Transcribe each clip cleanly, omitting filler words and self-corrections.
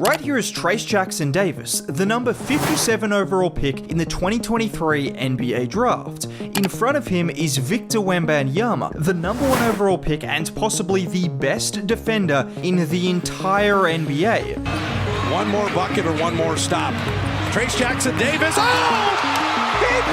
Right here is Trayce Jackson-Davis, the number 57 overall pick in the 2023 NBA Draft. In front of him is Victor Wembanyama, the number 1 overall pick and possibly the best defender in the entire NBA. One more bucket or one more stop. Trayce Jackson-Davis, he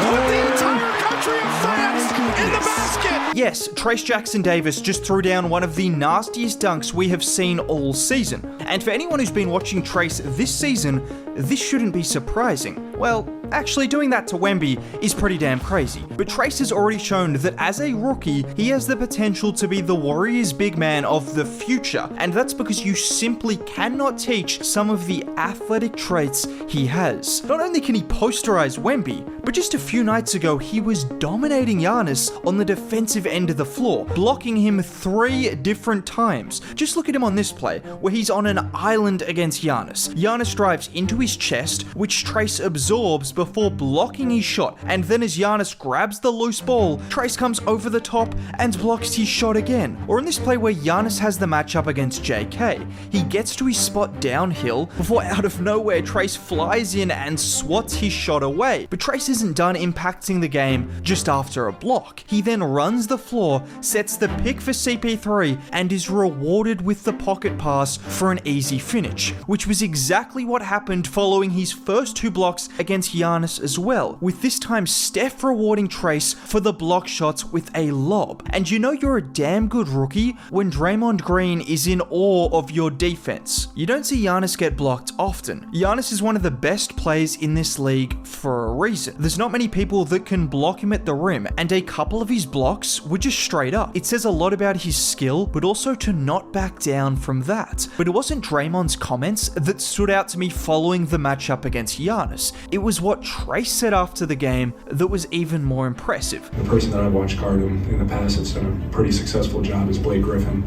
put the entire country of France in the basket! Yes, Trayce Jackson-Davis just threw down one of the nastiest dunks we have seen all season. And for anyone who's been watching Trayce this season, this shouldn't be surprising. Well, actually doing that to Wemby is pretty damn crazy. But Trayce has already shown that as a rookie, he has the potential to be the Warriors' big man of the future. And that's because you simply cannot teach some of the athletic traits he has. Not only can he posterize Wemby, but just a few nights ago, he was dominating Giannis on the defensive end of the floor, blocking him 3 different times. Just look at him on this play, where he's on an island against Giannis. Giannis drives into his chest, which Trayce absorbs before blocking his shot, and then as Giannis grabs the loose ball, Trayce comes over the top and blocks his shot again. Or in this play where Giannis has the matchup against JK, he gets to his spot downhill before out of nowhere Trayce flies in and swats his shot away. But Trayce isn't done impacting the game just after a block. He then runs the floor, sets the pick for CP3, and is rewarded with the pocket pass for an easy finish, which was exactly what happened following his first 2 blocks against Giannis as well, with this time Steph rewarding Trayce for the block shots with a lob. And you know you're a damn good rookie when Draymond Green is in awe of your defense. You don't see Giannis get blocked often. Giannis is one of the best players in this league for a reason. There's not many people that can block him at the rim, and a couple of his blocks were just straight up. It says a lot about his skill, but also to not back down from that. But it wasn't Draymond's comments that stood out to me following the matchup against Giannis. It was what Trayce said after the game that was even more impressive. The person that I've watched guard him in the past that's done a pretty successful job is Blake Griffin.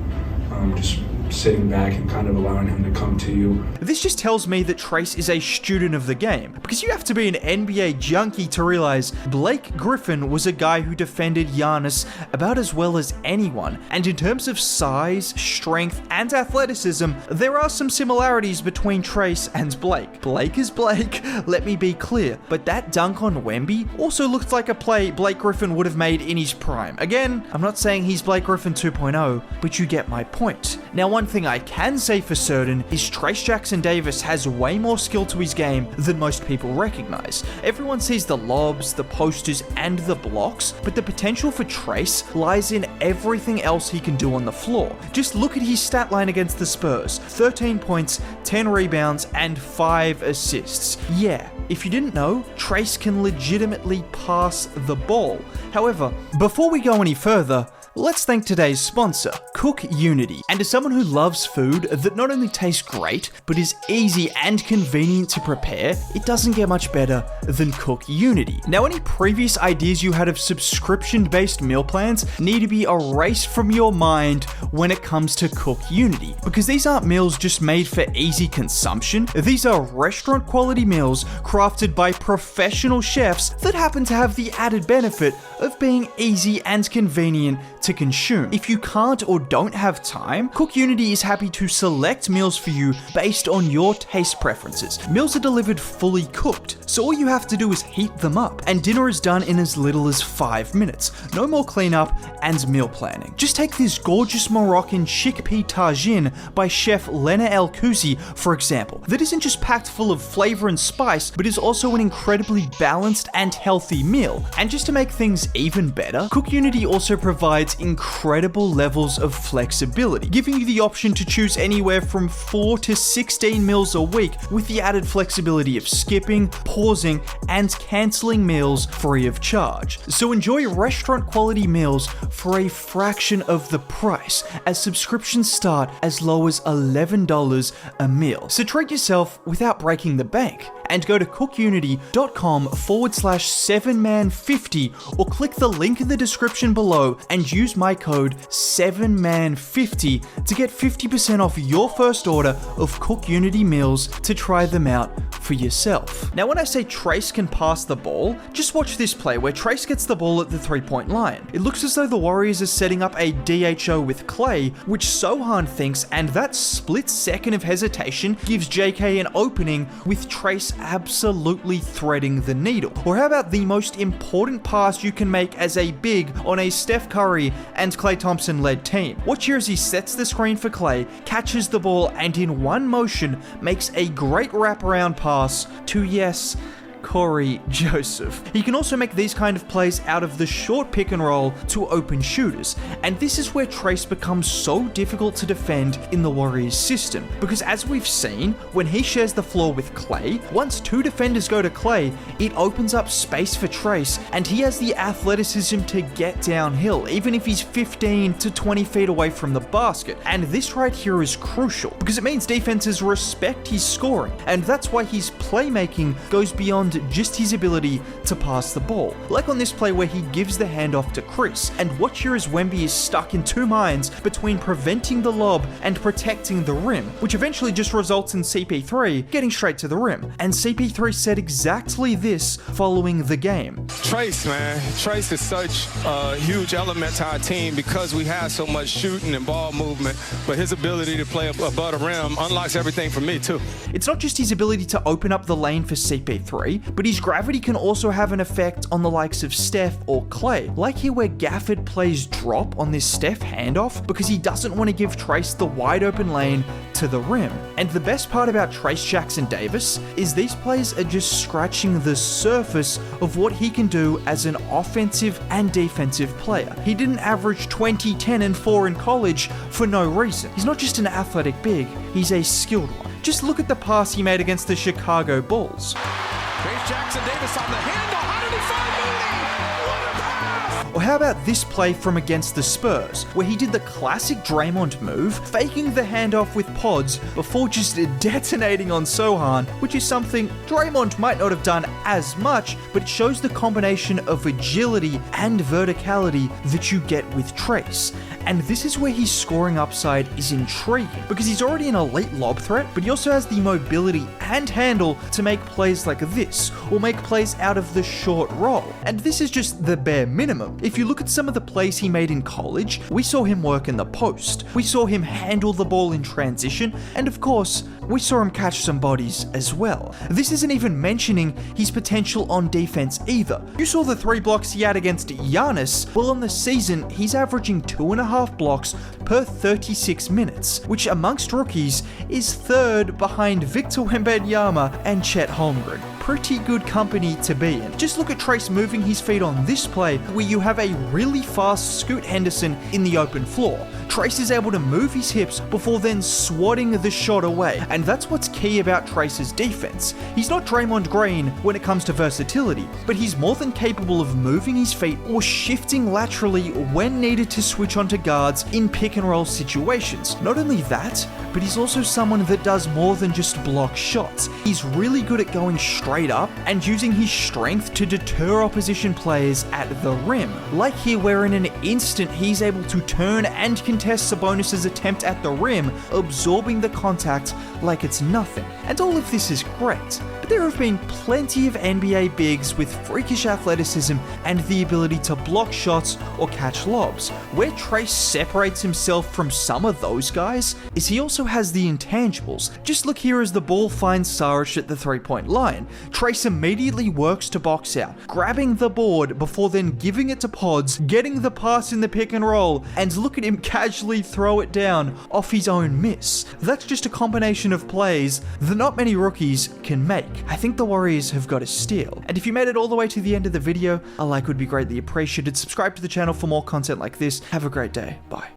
Just sitting back and kind of allowing him to come to you. This just tells me that Trayce is a student of the game, because you have to be an NBA junkie to realize Blake Griffin was a guy who defended Giannis about as well as anyone, and in terms of size, strength, and athleticism, there are some similarities between Trayce and Blake. Blake is Blake, let me be clear, but that dunk on Wemby also looked like a play Blake Griffin would have made in his prime. Again, I'm not saying he's Blake Griffin 2.0, but you get my point. Now, one thing I can say for certain is Trayce Jackson-Davis has way more skill to his game than most people recognize. Everyone sees the lobs, the posters, and the blocks, but the potential for Trayce lies in everything else he can do on the floor. Just look at his stat line against the Spurs: 13 points, 10 rebounds, and 5 assists. Yeah, if you didn't know, Trayce can legitimately pass the ball. However, before we go any further, let's thank today's sponsor, Cook Unity. And as someone who loves food that not only tastes great, but is easy and convenient to prepare, it doesn't get much better than Cook Unity. Now, any previous ideas you had of subscription-based meal plans need to be erased from your mind when it comes to Cook Unity, because these aren't meals just made for easy consumption. These are restaurant-quality meals crafted by professional chefs that happen to have the added benefit of being easy and convenient to consume. If you can't or don't have time, Cook Unity is happy to select meals for you based on your taste preferences. Meals are delivered fully cooked, so all you have to do is heat them up, and dinner is done in as little as 5 minutes. No more cleanup and meal planning. Just take this gorgeous Moroccan chickpea tagine by chef Lena El Kouzi, for example, that isn't just packed full of flavor and spice, but is also an incredibly balanced and healthy meal. And just to make things even better, Cook Unity also provides incredible levels of flexibility, giving you the option to choose anywhere from 4 to 16 meals a week, with the added flexibility of skipping, pausing, and canceling meals free of charge. So enjoy restaurant quality meals for a fraction of the price, as subscriptions start as low as $11 a meal. So treat yourself without breaking the bank, and go to cookunity.com/7man50 or click the link in the description below and use my code 7man50 to get 50% off your first order of Cook Unity meals to try them out for for yourself. Now when I say Trayce can pass the ball, just watch this play where Trayce gets the ball at the 3-point line. It looks as though the Warriors are setting up a DHO with Klay, which Sochan thinks, and that split second of hesitation gives JK an opening with Trayce absolutely threading the needle. Or how about the most important pass you can make as a big on a Steph Curry and Klay Thompson led team? Watch here as he sets the screen for Klay, catches the ball, and in one motion makes a great wraparound pass to, yes, Corey Joseph. He can also make these kind of plays out of the short pick and roll to open shooters, and this is where Trayce becomes so difficult to defend in the Warriors system, because as we've seen, when he shares the floor with Klay, once two defenders go to Klay, it opens up space for Trayce, and he has the athleticism to get downhill, even if he's 15 to 20 feet away from the basket, and this right here is crucial, because it means defenses respect his scoring, and that's why his playmaking goes beyond just his ability to pass the ball. Like on this play where he gives the handoff to Chris, and watch here as Wemby is stuck in two minds between preventing the lob and protecting the rim, which eventually just results in CP3 getting straight to the rim. And CP3 said exactly this following the game. Trayce, man. Trayce is such a huge element to our team because we have so much shooting and ball movement, but his ability to play above the rim unlocks everything for me too. It's not just his ability to open up the lane for CP3, but his gravity can also have an effect on the likes of Steph or Klay. Like here where Gafford plays drop on this Steph handoff because he doesn't want to give Trayce the wide open lane to the rim. And the best part about Trayce Jackson Davis is these plays are just scratching the surface of what he can do as an offensive and defensive player. He didn't average 20, 10, and 4 in college for no reason. He's not just an athletic big, he's a skilled one. Just look at the pass he made against the Chicago Bulls. Trayce Jackson Davis on the handle. How did he find Moody? What a pass! Or how about this play from against the Spurs, where he did the classic Draymond move, faking the handoff with pods before just detonating on Sochan, which is something Draymond might not have done as much, but it shows the combination of agility and verticality that you get with Trayce. And this is where his scoring upside is intriguing, because he's already an elite lob threat, but he also has the mobility and handle to make plays like this, or make plays out of the short roll. And this is just the bare minimum. If you look at some of the plays he made in college, we saw him work in the post, we saw him handle the ball in transition, and of course, we saw him catch some bodies as well. This isn't even mentioning his potential on defense either. You saw the 3 blocks he had against Giannis. Well, on the season, he's averaging 2.5 blocks per 36 minutes, which amongst rookies is third behind Victor Wembanyama and Chet Holmgren. Pretty good company to be in. Just look at Trayce moving his feet on this play where you have a really fast Scoot Henderson in the open floor. Trayce is able to move his hips before then swatting the shot away, and that's what's key about Trayce's defense. He's not Draymond Green when it comes to versatility, but he's more than capable of moving his feet or shifting laterally when needed to switch onto guards in pick and roll situations. Not only that, but he's also someone that does more than just block shots. He's really good at going straight up and using his strength to deter opposition players at the rim. Like here where in an instant he's able to turn and contest Sabonis' attempt at the rim, absorbing the contact like it's nothing. And all of this is great, but there have been plenty of NBA bigs with freakish athleticism and the ability to block shots or catch lobs. Where Trayce separates himself from some of those guys is he also has the intangibles. Just look here as the ball finds Saric at the 3-point line. Trayce immediately works to box out, grabbing the board before then giving it to Pods, getting the pass in the pick and roll, and look at him casually throw it down off his own miss. That's just a combination of plays that not many rookies can make. I think the Warriors have got a steal. And if you made it all the way to the end of the video, a like would be greatly appreciated. Subscribe to the channel for more content like this. Have a great day. Bye.